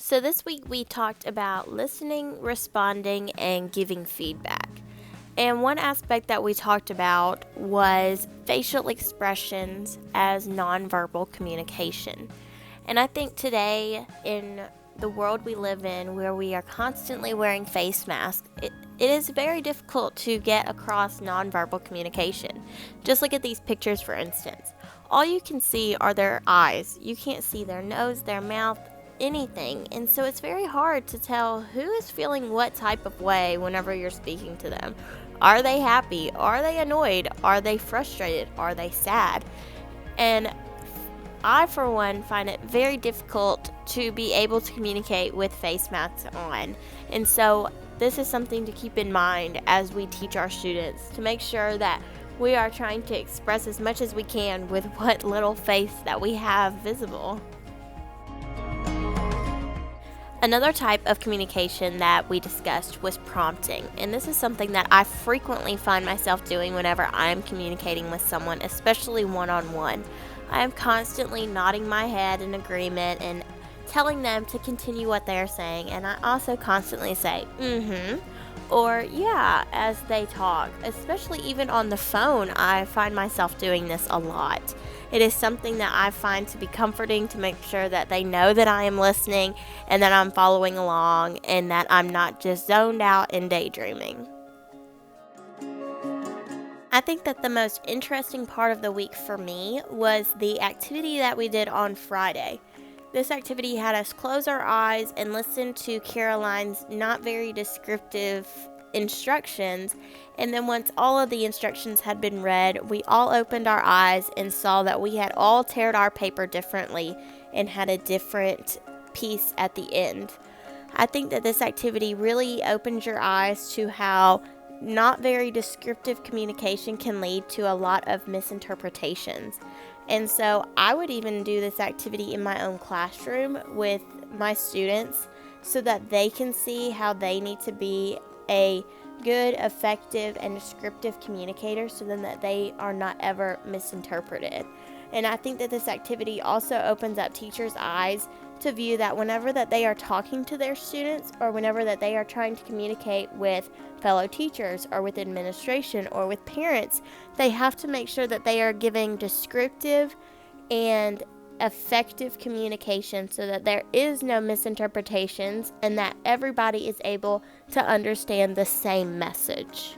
So this week we talked about listening, responding, and giving feedback. And one aspect that we talked about was facial expressions as nonverbal communication. And I think today, in the world we live in, where we are constantly wearing face masks, it is very difficult to get across nonverbal communication. Just look at these pictures, for instance. All you can see are their eyes. You can't see their nose, their mouth, anything. And so it's very hard to tell who is feeling what type of way whenever you're speaking to them. Are they happy? Are they annoyed? Are they frustrated? Are they sad? And I, for one, find it very difficult to be able to communicate with face masks on. And so this is something to keep in mind as we teach our students, to make sure that we are trying to express as much as we can with what little face that we have visible. Another type of communication that we discussed was prompting, and this is something that I frequently find myself doing whenever I'm communicating with someone, especially one-on-one. I am constantly nodding my head in agreement and telling them to continue what they're saying, and I also constantly say, or yeah, as they talk. Especially even on the phone, I find myself doing this a lot. It is something that I find to be comforting, to make sure that they know that I am listening and that I'm following along and that I'm not just zoned out and daydreaming. I think that the most interesting part of the week for me was the activity that we did on Friday. This activity had us close our eyes and listen to Caroline's not very descriptive instructions, and then once all of the instructions had been read, we all opened our eyes and saw that we had all teared our paper differently and had a different piece at the end. I think that this activity really opens your eyes to how not very descriptive communication can lead to a lot of misinterpretations. And so I would even do this activity in my own classroom with my students so that they can see how they need to be a good, effective, and descriptive communicator, so then that they are not ever misinterpreted. And I think that this activity also opens up teachers' eyes to view that whenever that they are talking to their students, or whenever that they are trying to communicate with fellow teachers or with administration or with parents, they have to make sure that they are giving descriptive and effective communication so that there is no misinterpretations and that everybody is able to understand the same message.